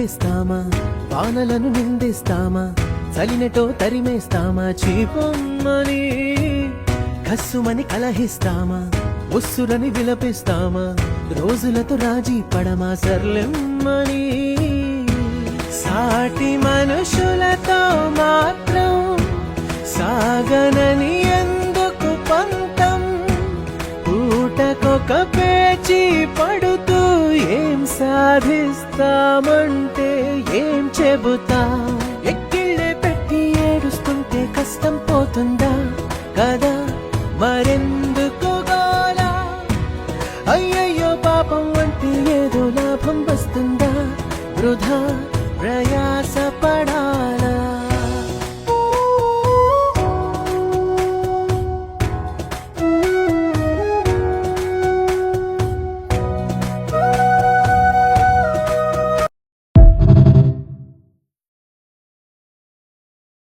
పిండేస్తామా, వానలను నిందిస్తామా, చలినటో తరిమేస్తామా, చీపొమ్మని కస్సుమని కలహిస్తామా, ఉస్సురని విలపిస్తామా, రోజులతో రాజీ పడమా, సర్లెమ్మని సాటి మనుషులతో మాత్రం సాగనని ఎందుకు పంతం, పూటకొక పేచి పడుతూ ఏం సాధిస్తామంటే ఏం చెబుతా, ఎక్కిళ్ళే పెట్టి ఏడుస్తుంటే కష్టం పోతుందా కదా, మరెందుకు గోలా, అయ్యయ్యో పాపం అంటే ఏదో లాభం వస్తుందా, వృధా ప్రయాస పడాలా.